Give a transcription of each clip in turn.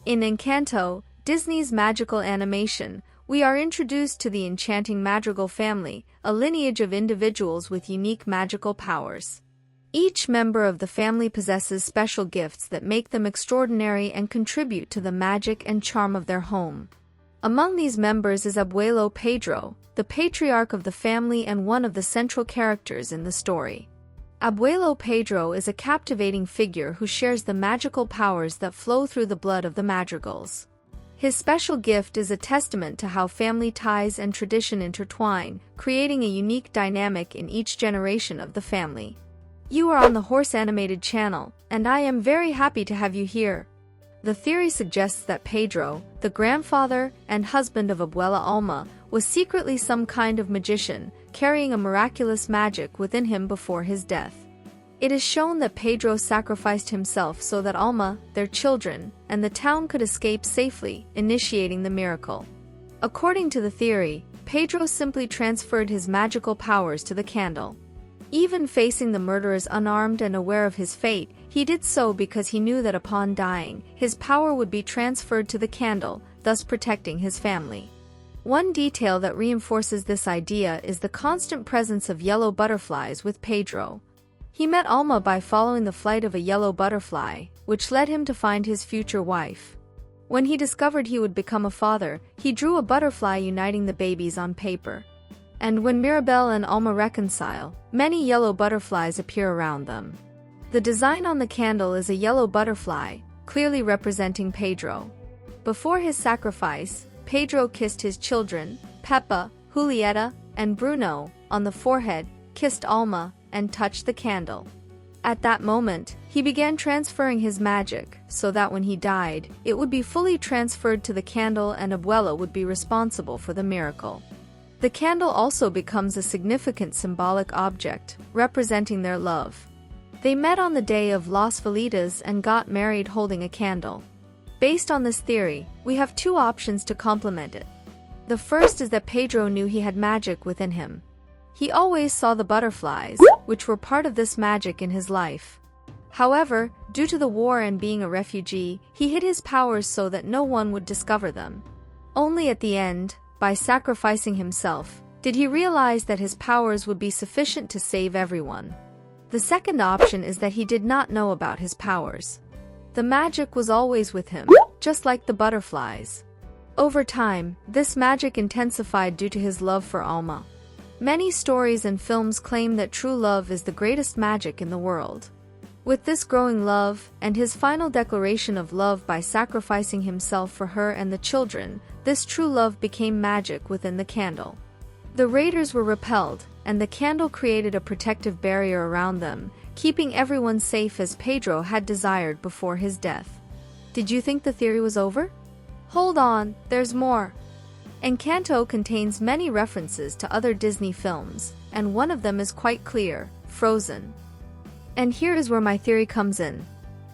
In Encanto, Disney's magical animation, we are introduced to the enchanting Madrigal family, a lineage of individuals with unique magical powers. Each member of the family possesses special gifts that make them extraordinary and contribute to the magic and charm of their home. Among these members is Abuelo Pedro, the patriarch of the family and one of the central characters in the story. Abuelo Pedro is a captivating figure who shares the magical powers that flow through the blood of the Madrigals. His special gift is a testament to how family ties and tradition intertwine, creating a unique dynamic in each generation of the family. You are on the Horse Animated channel, and I am very happy to have you here. The theory suggests that Pedro, the grandfather and husband of Abuela Alma, was secretly some kind of magician, carrying a miraculous magic within him before his death. It is shown that Pedro sacrificed himself so that Alma, their children, and the town could escape safely, initiating the miracle. According to the theory, Pedro simply transferred his magical powers to the candle. Even facing the murderers unarmed and aware of his fate, he did so because he knew that upon dying, his power would be transferred to the candle, thus protecting his family. One detail that reinforces this idea is the constant presence of yellow butterflies with Pedro. He met Alma by following the flight of a yellow butterfly, which led him to find his future wife. When he discovered he would become a father, he drew a butterfly uniting the babies on paper. And when Mirabel and Alma reconcile, many yellow butterflies appear around them. The design on the candle is a yellow butterfly, clearly representing Pedro. Before his sacrifice, Pedro kissed his children, Pepa, Julieta, and Bruno, on the forehead, kissed Alma, and touched the candle. At that moment, he began transferring his magic, so that when he died, it would be fully transferred to the candle and Abuela would be responsible for the miracle. The candle also becomes a significant symbolic object, representing their love. They met on the day of Las Velitas and got married holding a candle. Based on this theory, we have two options to complement it. The first is that Pedro knew he had magic within him. He always saw the butterflies, which were part of this magic in his life. However, due to the war and being a refugee, he hid his powers so that no one would discover them. Only at the end, by sacrificing himself, did he realize that his powers would be sufficient to save everyone. The second option is that he did not know about his powers. The magic was always with him, just like the butterflies. Over time, this magic intensified due to his love for Alma. Many stories and films claim that true love is the greatest magic in the world. With this growing love, and his final declaration of love by sacrificing himself for her and the children, this true love became magic within the candle. The raiders were repelled, and the candle created a protective barrier around them, keeping everyone safe as Pedro had desired before his death. Did you think the theory was over? Hold on, there's more. Encanto contains many references to other Disney films, and one of them is quite clear: Frozen. And here is where my theory comes in.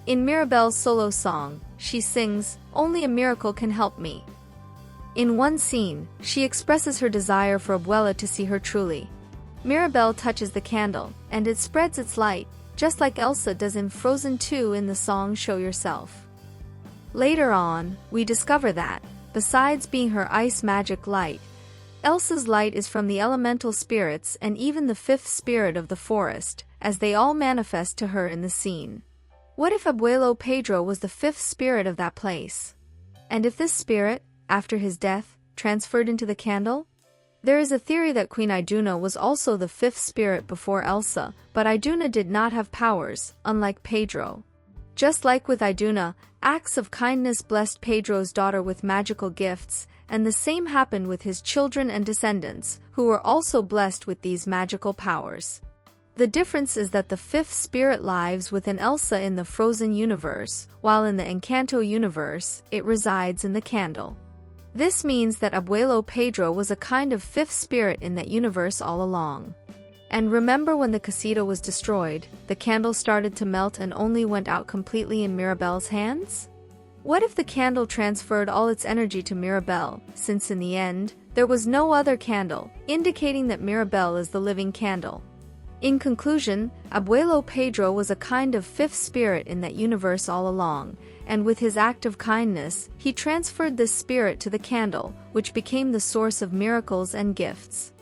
In Mirabel's solo song, she sings, "Only a miracle can help me." In one scene, she expresses her desire for Abuela to see her truly. Mirabel touches the candle, and it spreads its light, just like Elsa does in Frozen 2 in the song Show Yourself. Later on, we discover that, besides being her ice magic light, Elsa's light is from the elemental spirits and even the fifth spirit of the forest, as they all manifest to her in the scene. What if Abuelo Pedro was the fifth spirit of that place? And if this spirit, after his death, transferred into the candle? There is a theory that Queen Iduna was also the fifth spirit before Elsa, but Iduna did not have powers, unlike Pedro. Just like with Iduna, acts of kindness blessed Pedro's daughter with magical gifts, and the same happened with his children and descendants, who were also blessed with these magical powers. The difference is that the fifth spirit lives within Elsa in the Frozen universe, while in the Encanto universe, it resides in the candle. This means that Abuelo Pedro was a kind of fifth spirit in that universe all along. And remember when the casita was destroyed, the candle started to melt and only went out completely in Mirabel's hands? What if the candle transferred all its energy to Mirabel, since in the end, there was no other candle, indicating that Mirabel is the living candle? In conclusion, Abuelo Pedro was a kind of fifth spirit in that universe all along, and with his act of kindness, he transferred this spirit to the candle, which became the source of miracles and gifts.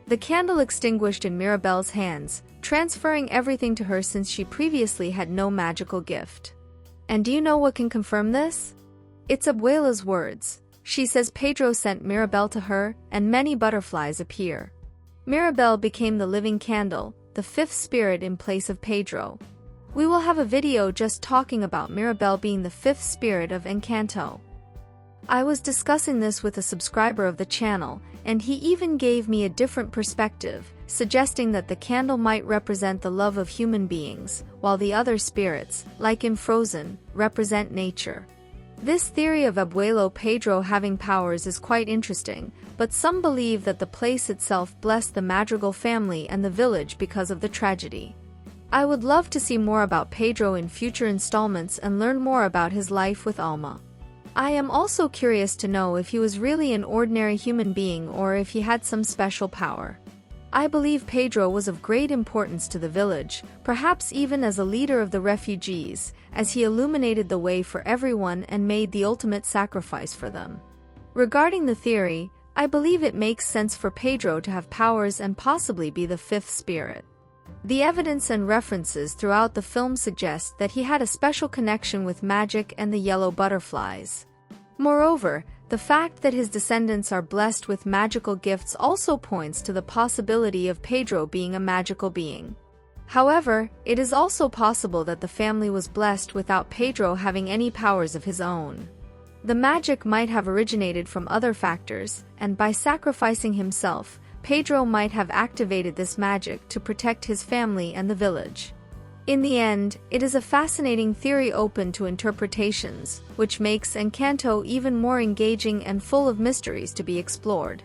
The candle extinguished in Mirabel's hands, transferring everything to her since she previously had no magical gift. And do you know what can confirm this? It's Abuela's words. She says Pedro sent Mirabel to her, and many butterflies appear. Mirabel became the living candle, the fifth spirit in place of Pedro. We will have a video just talking about Mirabel being the fifth spirit of Encanto. I was discussing this with a subscriber of the channel, and he even gave me a different perspective, suggesting that the candle might represent the love of human beings, while the other spirits, like in Frozen, represent nature. This theory of Abuelo Pedro having powers is quite interesting, but some believe that the place itself blessed the Madrigal family and the village because of the tragedy. I would love to see more about Pedro in future installments and learn more about his life with Alma. I am also curious to know if he was really an ordinary human being or if he had some special power. I believe Pedro was of great importance to the village, perhaps even as a leader of the refugees, as he illuminated the way for everyone and made the ultimate sacrifice for them. Regarding the theory, I believe it makes sense for Pedro to have powers and possibly be the fifth spirit. The evidence and references throughout the film suggest that he had a special connection with magic and the yellow butterflies. Moreover, the fact that his descendants are blessed with magical gifts also points to the possibility of Pedro being a magical being. However, it is also possible that the family was blessed without Pedro having any powers of his own. The magic might have originated from other factors, and by sacrificing himself, Pedro might have activated this magic to protect his family and the village. In the end, it is a fascinating theory open to interpretations, which makes Encanto even more engaging and full of mysteries to be explored.